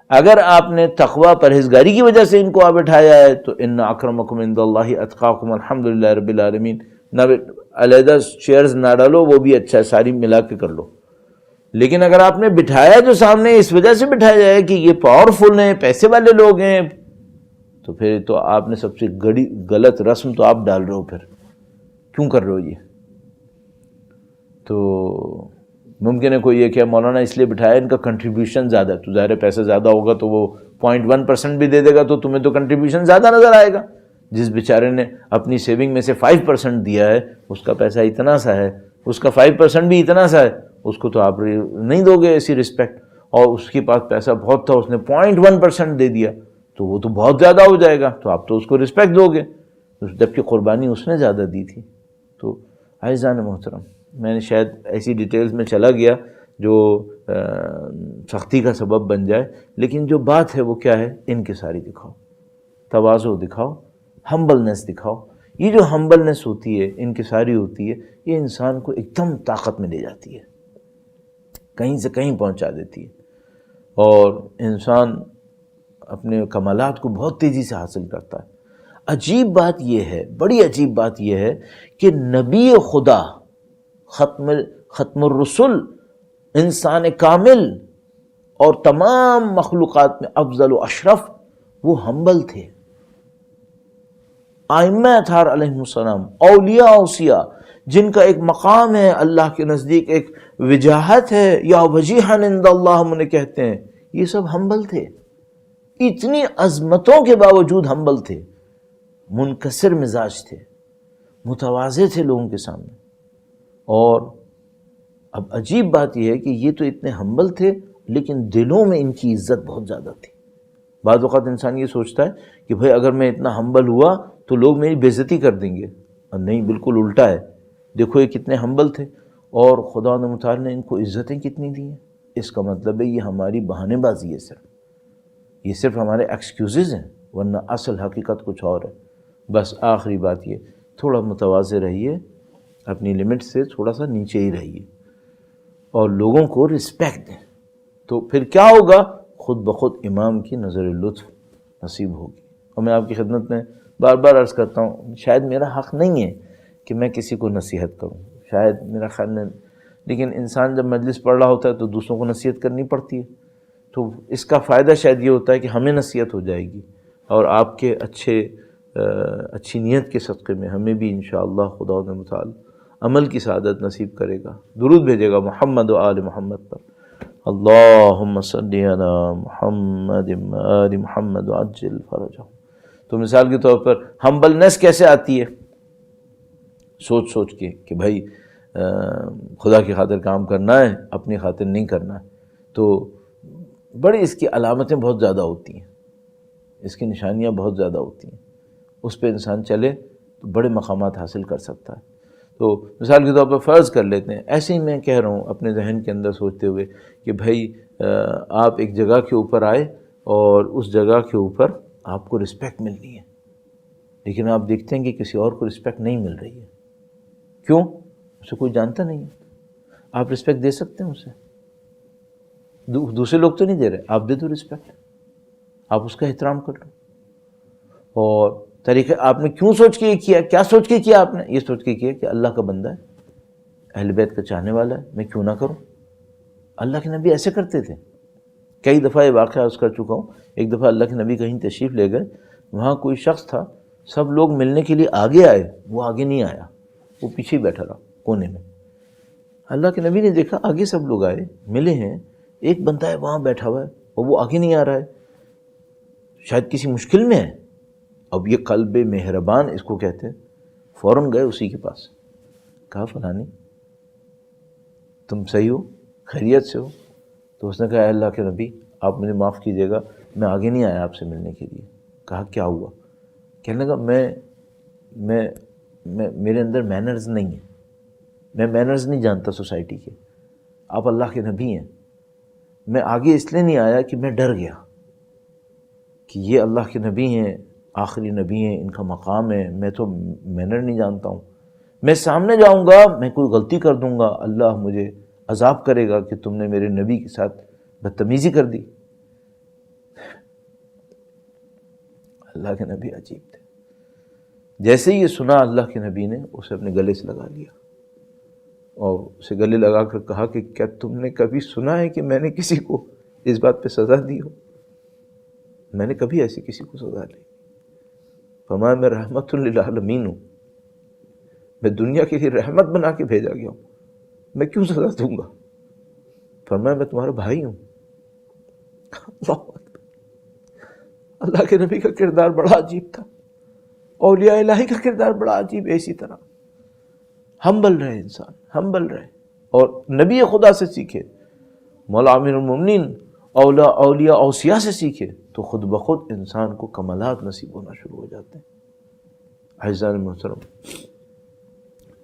اگر آپ نے تقویٰ پرہیزگاری کی وجہ سے ان کو بٹھایا ہے تو ان اکرمکم عند اللہ اتقاکم، الحمدللہ رب العالمین۔ نہ علیحدہ چیئرز نہ ڈالو، وہ بھی اچھا ہے، ساری ملا کے کر لو۔ لیکن اگر آپ نے بٹھایا جو سامنے اس وجہ سے بٹھایا ہے کہ یہ پاورفل ہیں، پیسے والے لوگ ہیں، تو پھر تو آپ نے سب سے غلط رسم تو آپ ڈال رہے ہو، پھر کیوں کر رہے ہو یہ؟ تو ممکن ہے کوئی یہ کہ مولانا اس لیے بٹھایا ان کا کنٹریبیوشن زیادہ ہے، تو ظاہر پیسہ زیادہ ہوگا تو وہ 0.1% بھی دے دے گا تو تمہیں تو کنٹریبیوشن زیادہ نظر آئے گا۔ جس بیچارے نے اپنی سیونگ میں سے 5% دیا ہے، اس کا پیسہ اتنا سا ہے، اس کا 5% بھی اتنا سا ہے، اس کو تو آپ نہیں دو گے ایسی رسپیکٹ۔ اور اس کے پاس پیسہ بہت تھا، اس نے 0.1% دے دیا تو وہ تو بہت زیادہ ہو جائے گا، تو آپ تو اس کو رسپیکٹ دو گے، جبکہ قربانی اس نے زیادہ دی تھی۔ تو عزیزان محترم، میں نے شاید ایسی ڈیٹیلز میں چلا گیا جو سختی کا سبب بن جائے، لیکن جو بات ہے وہ کیا ہے؟ انکساری دکھاؤ، تواضع دکھاؤ، ہمبلنس دکھاؤ۔ یہ جو ہمبلنس ہوتی ہے، انکساری ہوتی ہے، یہ انسان کو ایک دم طاقت میں لے جاتی ہے، کہیں سے کہیں پہنچا دیتی ہے، اور انسان اپنے کمالات کو بہت تیزی سے حاصل کرتا ہے۔ عجیب بات یہ ہے، بڑی عجیب بات یہ ہے کہ نبی خدا، ختم الرسل، انسان کامل اور تمام مخلوقات میں افضل و اشرف، وہ ہمبل تھے۔ ائمہ اطہار علیہم السلام، اولیاء اوصیاء، جن کا ایک مقام ہے اللہ کے نزدیک، ایک وجاہت ہے، یا وجیہن عند اللہ ہم انہیں کہتے ہیں، یہ سب ہمبل تھے۔ اتنی عظمتوں کے باوجود ہمبل تھے، منکسر مزاج تھے، متواضع تھے لوگوں کے سامنے۔ اور اب عجیب بات یہ ہے کہ یہ تو اتنے ہمبل تھے، لیکن دلوں میں ان کی عزت بہت زیادہ تھی۔ بعض اوقات انسان یہ سوچتا ہے کہ بھئی اگر میں اتنا ہمبل ہوا تو لوگ میری بے عزتی کر دیں گے، اور نہیں، بالکل الٹا ہے۔ دیکھو یہ کتنے ہمبل تھے، اور خدا متعال نے ان کو عزتیں کتنی دی ہیں۔ اس کا مطلب ہے یہ ہماری بہانے بازی ہے، یہ صرف ہمارے ایکسکیوزز ہیں، ورنہ اصل حقیقت کچھ اور ہے۔ بس آخری بات یہ، تھوڑا متواضع رہیے، اپنی لمٹ سے تھوڑا سا نیچے ہی رہیے، اور لوگوں کو رسپیکٹ دیں، تو پھر کیا ہوگا؟ خود بخود امام کی نظر لطف نصیب ہوگی۔ اور میں آپ کی خدمت میں بار بار عرض کرتا ہوں، شاید میرا حق نہیں ہے کہ میں کسی کو نصیحت کروں، شاید میرا خیال میں، لیکن انسان جب مجلس پڑھ رہا ہوتا ہے تو دوسروں کو نصیحت کرنی پڑتی ہے، تو اس کا فائدہ شاید یہ ہوتا ہے کہ ہمیں نصیحت ہو جائے گی، اور آپ کے اچھی نیت کے صدقے میں ہمیں بھی انشاءاللہ خدا متعال عمل کی سعادت نصیب کرے گا۔ درود بھیجے گا محمد و آل محمد پر، اللہم صلی علی محمد و آل محمد وعجل فرجہم۔ تو مثال کے طور پر ہمبلنس کیسے آتی ہے؟ سوچ سوچ کے کہ بھائی خدا کی خاطر کام کرنا ہے، اپنی خاطر نہیں کرنا ہے۔ تو بڑی اس کی علامتیں بہت زیادہ ہوتی ہیں، اس کی نشانیاں بہت زیادہ ہوتی ہیں، اس پہ انسان چلے تو بڑے مقامات حاصل کر سکتا ہے۔ تو مثال کے طور پر فرض کر لیتے ہیں، ایسے ہی میں کہہ رہا ہوں اپنے ذہن کے اندر سوچتے ہوئے کہ بھائی آپ ایک جگہ کے اوپر آئے اور اس جگہ کے اوپر آپ کو رسپیکٹ ملنی ہے، لیکن آپ دیکھتے ہیں کہ کسی اور کو رسپیکٹ نہیں مل رہی ہے، کیوں؟ اسے کوئی جانتا نہیں ہے۔ آپ رسپیکٹ دے سکتے ہیں اسے، دوسرے لوگ تو نہیں دے رہے، آپ دے دو رسپیکٹ، آپ اس کا احترام کر لو۔ اور طریقہ آپ نے کیوں سوچ کے یہ کیا؟ کیا سوچ کے کیا آپ نے؟ یہ سوچ کے کیا کہ اللہ کا بندہ ہے، اہل بیت کا چاہنے والا ہے، میں کیوں نہ کروں۔ اللہ کے نبی ایسے کرتے تھے۔ کئی دفعہ یہ واقعہ عرض کر چکا ہوں۔ ایک دفعہ اللہ کے نبی کہیں تشریف لے گئے، وہاں کوئی شخص تھا، سب لوگ ملنے کے لیے آگے آئے، وہ آگے نہیں آیا، وہ پیچھے بیٹھا رہا کونے میں۔ اللہ کے نبی نے دیکھا آگے سب لوگ آئے، ملے ہیں، ایک بندہ ہے وہاں بیٹھا ہوا ہے اور وہ آگے نہیں آ رہا ہے، شاید کسی مشکل میں ہے۔ اب یہ قلب مہربان اس کو کہتے ہیں، فوراً گئے اسی کے پاس، کہا فلانی تم صحیح ہو، خیریت سے ہو؟ تو اس نے کہا اے اللہ کے نبی آپ مجھے معاف کیجیے گا، میں آگے نہیں آیا آپ سے ملنے کے لیے۔ کہا کیا ہوا؟ کہنے لگا میں میرے اندر مینرز نہیں ہیں، میں مینرز نہیں جانتا سوسائٹی کے، آپ اللہ کے نبی ہیں، میں آگے اس لیے نہیں آیا کہ میں ڈر گیا کہ یہ اللہ کے نبی ہیں، آخری نبی ہیں، ان کا مقام ہے، میں تو مینر نہیں جانتا ہوں، میں سامنے جاؤں گا میں کوئی غلطی کر دوں گا، اللہ مجھے عذاب کرے گا کہ تم نے میرے نبی کے ساتھ بدتمیزی کر دی۔ اللہ کے نبی عجیب تھے، جیسے ہی یہ سنا اللہ کے نبی نے اسے اپنے گلے سے لگا لیا اور اسے گلے لگا کر کہا کہ کیا تم نے کبھی سنا ہے کہ میں نے کسی کو اس بات پہ سزا دی ہو؟ میں نے کبھی ایسی کسی کو سزا لی؟ فرمایا میں رحمت للعالمین ہوں، میں دنیا کے لیے رحمت بنا کے بھیجا گیا ہوں، میں کیوں سزا دوں گا؟ فرمایا میں تمہارا بھائی ہوں۔ اللہ اکبر، اللہ کے نبی کا کردار بڑا عجیب تھا، اولیاء الہی کا کردار بڑا عجیب ہے۔ اسی طرح ہمبل رہے انسان، ہمبل رہے اور نبی خدا سے سیکھے، مولا امیر المومنین اولیاء اوصیاء سے سیکھے تو خود بخود انسان کو کمالات نصیب ہونا شروع ہو جاتے ہیں۔ اعزائے محترم،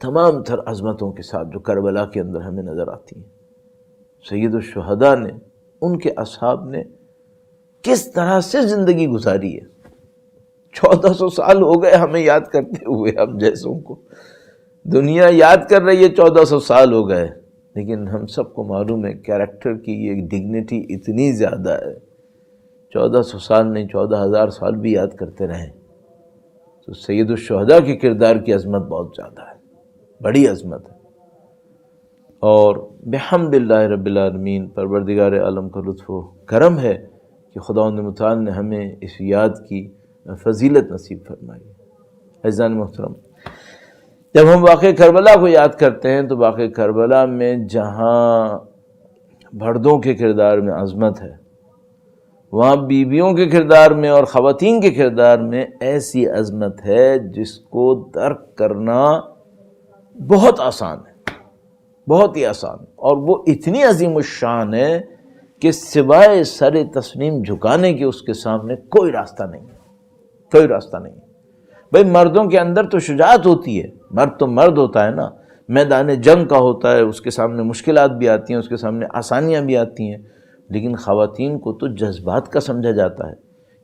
تمام تر عظمتوں کے ساتھ جو کربلا کے اندر ہمیں نظر آتی ہیں، سید الشہداء نے، ان کے اصحاب نے کس طرح سے زندگی گزاری ہے۔ 1400 سال ہو گئے ہمیں یاد کرتے ہوئے، ہم جیسوں کو دنیا یاد کر رہی ہے، 1400 سال ہو گئے، لیکن ہم سب کو معلوم ہے کیریکٹر کی یہ ڈگنیٹی اتنی زیادہ ہے، 1400 سال نہیں 14,000 سال بھی یاد کرتے رہیں تو سید الشہداء کے کردار کی عظمت بہت زیادہ ہے، بڑی عظمت ہے۔ اور بحمد اللہ رب العالمین، پروردگار عالم کا لطف و کرم ہے کہ خداوند متعال نے ہمیں اس یاد کی فضیلت نصیب فرمائی۔ عزیزان محترم، جب ہم واقعہ کربلا کو یاد کرتے ہیں تو واقعہ کربلا میں جہاں بھڑدوں کے کردار میں عظمت ہے، وہاں بیویوں کے کردار میں اور خواتین کے کردار میں ایسی عظمت ہے جس کو درک کرنا بہت آسان ہے، بہت ہی آسان، اور وہ اتنی عظیم الشان ہے کہ سوائے سر تسلیم جھکانے کے اس کے سامنے کوئی راستہ نہیں، کوئی راستہ نہیں۔ بھئی مردوں کے اندر تو شجاعت ہوتی ہے، مرد تو مرد ہوتا ہے نا، میدان جنگ کا ہوتا ہے، اس کے سامنے مشکلات بھی آتی ہیں، اس کے سامنے آسانیاں بھی آتی ہیں، لیکن خواتین کو تو جذبات کا سمجھا جاتا ہے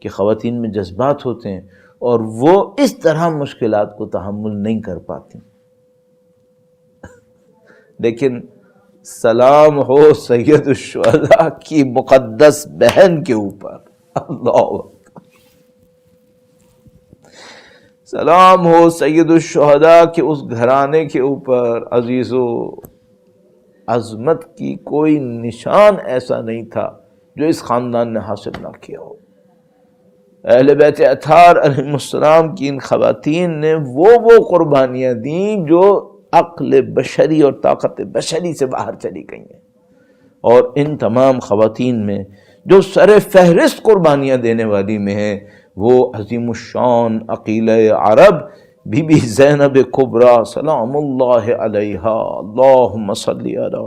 کہ خواتین میں جذبات ہوتے ہیں اور وہ اس طرح مشکلات کو تحمل نہیں کر پاتی۔ لیکن سلام ہو سید الشہداء کی مقدس بہن کے اوپر، اللہ اکبر، سلام ہو سید الشہداء کے اس گھرانے کے اوپر۔ عزیزو، عظمت کی کوئی نشان ایسا نہیں تھا جو اس خاندان نے حاصل نہ کیا ہو۔ اہل بیت اطہار علیہ السلام کی ان خواتین نے وہ قربانیاں دیں جو عقل بشری اور طاقت بشری سے باہر چلی گئی ہیں، اور ان تمام خواتین میں جو سر فہرست قربانیاں دینے والی میں ہیں وہ عظیم الشان عقیلہ عرب بی بی زینب کبریٰ سلام اللہ علیہا، اللہم صلی علی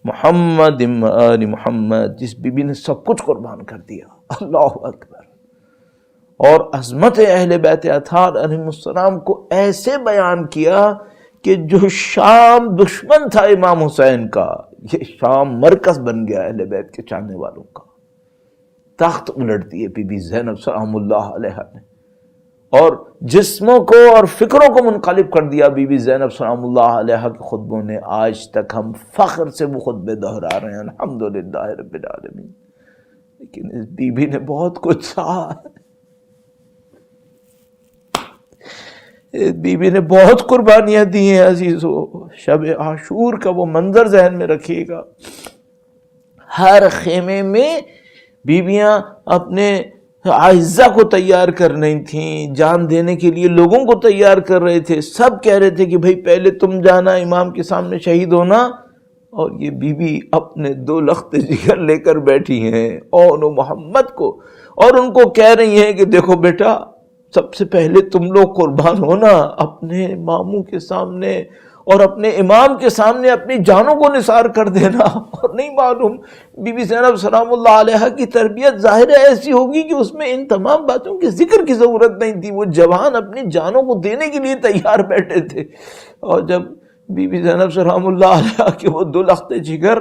محمد آل محمد، جس بی بی نے سب کچھ قربان کر دیا، اللہ اکبر، اور عظمت اہل بیت اطہار علیہ السلام کو ایسے بیان کیا کہ جو شام دشمن تھا امام حسین کا، یہ شام مرکز بن گیا اہل بیت کے چاہنے والوں کا۔ تخت الٹ دیے بی بی زینب سلام اللہ علیہ نے، اور جسموں کو اور فکروں کو منقلب کر دیا بی بی زینب سلام اللہ علیہ کے خطبوں نے۔ آج تک ہم فخر سے وہ خطبے دہرا رہے ہیں، الحمدللہ رب العالمین۔ لیکن اس بی بی نے بہت کچھ سہا، اس بی بی نے بہت قربانیاں دی ہیں عزیزو۔ شب عاشور کا وہ منظر ذہن میں رکھیے گا، ہر خیمے میں بیویاں اپنے اعزہ کو تیار کر رہی تھیں، جان دینے کے لیے لوگوں کو تیار کر رہے تھے۔ سب کہہ رہے تھے کہ بھئی پہلے تم جانا امام کے سامنے شہید ہونا، اور یہ بی بی اپنے 2 لخت جگر لے کر بیٹھی ہیں اون و محمد کو، اور ان کو کہہ رہی ہیں کہ دیکھو بیٹا، سب سے پہلے تم لوگ قربان ہونا اپنے ماموں کے سامنے اور اپنے امام کے سامنے، اپنی جانوں کو نثار کر دینا۔ اور نہیں معلوم بی بی زینب سلام اللہ علیہ کی تربیت ظاہر ایسی ہوگی کہ اس میں ان تمام باتوں کے ذکر کی ضرورت نہیں تھی، وہ جوان اپنی جانوں کو دینے کے لیے تیار بیٹھے تھے۔ اور جب بی بی زینب سلام اللہ علیہ کے وہ 2 لخت جگر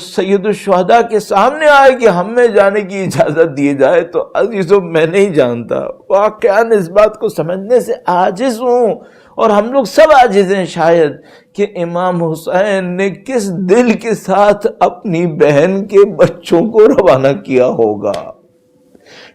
سید الشہداء کے سامنے آئے کہ ہم میں جانے کی اجازت دیے جائے، تو عزیزو میں نہیں جانتا، واقعاً اس بات کو سمجھنے سے عاجز ہوں، اور ہم لوگ سب عاجز ہیں شاید، کہ امام حسین نے کس دل کے ساتھ اپنی بہن کے بچوں کو روانہ کیا ہوگا۔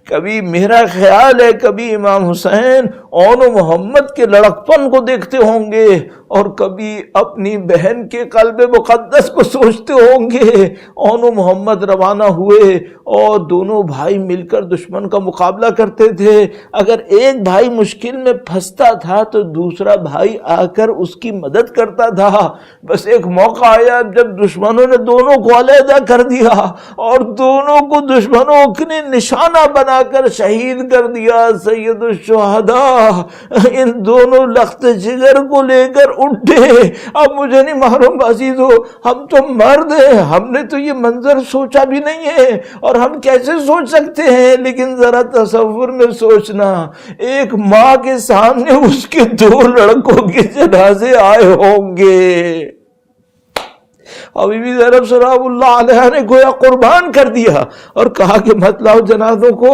کبھی میرا خیال ہے کبھی امام حسین اون و محمد کے لڑکپن کو دیکھتے ہوں گے، اور کبھی اپنی بہن کے قلب مقدس کو سوچتے ہوں گے۔ اون و محمد روانہ ہوئے اور دونوں بھائی مل کر دشمن کا مقابلہ کرتے تھے۔ اگر ایک بھائی مشکل میں پھنستا تھا تو دوسرا بھائی آ کر اس کی مدد کرتا تھا۔ بس ایک موقع آیا جب دشمنوں نے دونوں کو علیحدہ کر دیا اور دونوں کو دشمنوں نے نشانہ بنا کر شہید کر دیا۔ سید الشہداء ان دونوں لخت جگر کو لے کر اٹھے۔ اب مجھے نہیں معلوم عزیزو، ہم تو مرد ہیں، ہم نے تو یہ منظر سوچا بھی نہیں ہے، اور ہم کیسے سوچ سکتے ہیں؟ لیکن ذرا تصور میں سوچنا، ایک ماں کے سامنے اس کے 2 لڑکوں کے جنازے آئے ہوں گے، اور بی بی زینب سلام اللہ علیہ نے گویا قربان کر دیا اور کہا کہ مت لاؤ جنازوں کو،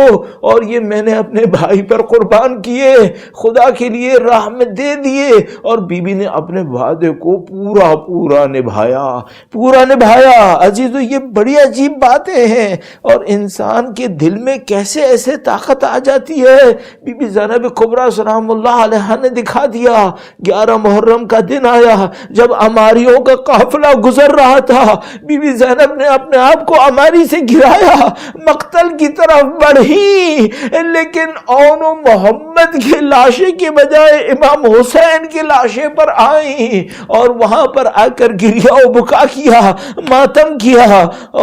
اور یہ میں نے اپنے بھائی پر قربان کیے، خدا کے لیے راہ میں دے دیے۔ اور بی بی نے اپنے وعدے کو پورا نبھایا۔ عزیزو یہ بڑی عجیب باتیں ہیں، اور انسان کے دل میں کیسے ایسے طاقت آ جاتی ہے۔ بی بی زینب کبریٰ سلام اللہ علیہ نے دکھا دیا۔ 11 محرم کا دن آیا جب عماریوں کا قافلہ گزر رہا تھا، بی بی زینب نے اپنے آپ کو عماری سے گرایا، مقتل کی طرف بڑھی، لیکن اون و محمد کی لاشیں کے بجائے امام حسین کی لاشیں پر آئیں، اور وہاں پر آ کر گریہ و بکا کیا، ماتم کیا،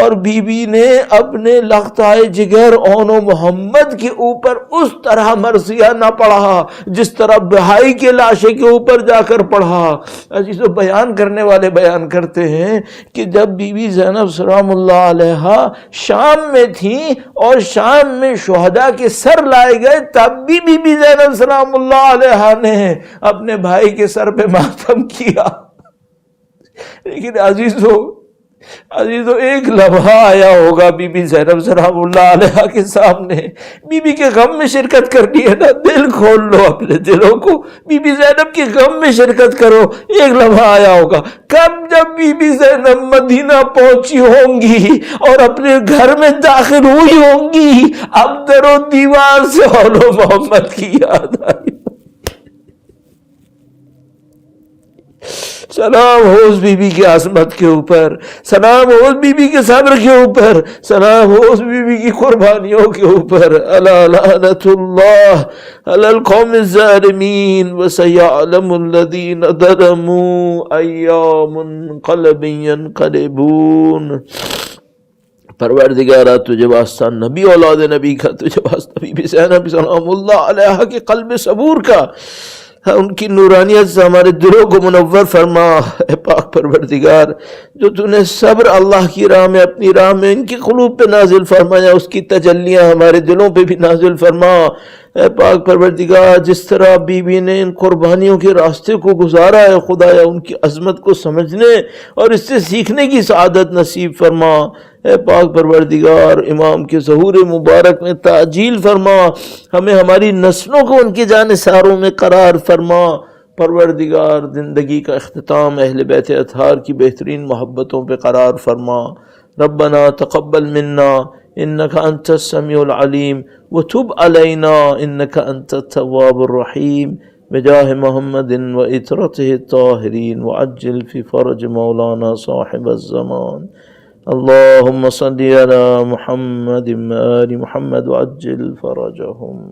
اور بی بی نے اپنے لختائے جگر اون و محمد کے اوپر اس طرح مرثیہ نہ پڑھا جس طرح بھائی کے لاشیں کے اوپر جا کر پڑھا۔ عزیزو بیان کرنے والے بیان کرتے ہیں کہ جب بی بی زینب سلام اللہ علیہ شام میں تھیں اور شام میں شہداء کے سر لائے گئے، تب بھی بی بی زینب سلام اللہ علیہ نے اپنے بھائی کے سر پہ ماتم کیا۔ لیکن عزیزو ایک لمحہ آیا ہوگا بی بی زینب سلام اللہ علیہ کے سامنے، بی بی کے غم میں شرکت کرنی ہے نا، دل کھول لو اپنے دلوں کو، بی بی زینب کے غم میں شرکت کرو۔ ایک لمحہ آیا ہوگا کب، جب بی بی زینب مدینہ پہنچی ہوں گی اور اپنے گھر میں داخل ہوئی ہوں گی، اب در و دیوار سے اون و محمد کی یاد آئی۔ سلام ہو اس بی بی کی عظمت کے اوپر، سلام ہو اس بی بی کے صبر کے اوپر، سلام ہو اس بی بی کی قربانیوں کے اوپر۔ الا لعنت اللہ علی القوم الظالمین وسیعلم الذین ظلموا ای منقلب ینقلبون۔ پروردگارہ تجھے واسطہ نبی اولاد نبی کا، تجھے واسطہ بی بی زینب سلام اللہ علیہ کے قلب صبور کا، ان کی نورانیت سے ہمارے دلوں کو منور فرما اے پاک پروردگار. جو تو نے صبر اللہ کی راہ میں اپنی راہ میں ان کی قلوب پہ نازل فرمایا اس کی تجلیاں ہمارے دلوں پہ بھی نازل فرما. اے پاک پروردگار جس طرح بی بی نے ان قربانیوں کے راستے کو گزارا ہے خدایا ان کی عظمت کو سمجھنے اور اس سے سیکھنے کی سعادت نصیب فرما. اے پاک پروردگار امام کے ظہور مبارک میں تعجیل فرما. ہمیں ہماری نسلوں کو ان کی جانثاروں میں قرار فرما. پروردگار زندگی کا اختتام اہل بیت اطہار کی بہترین محبتوں پہ قرار فرما. ربنا تقبل منا انك انت السميع العليم وتب علينا انك انت التواب الرحيم بجاه محمد وإترته الطاهرين وعجل في فرج مولانا صاحب الزمان. اللهم صل على محمد وآل محمد وعجل فرجهم.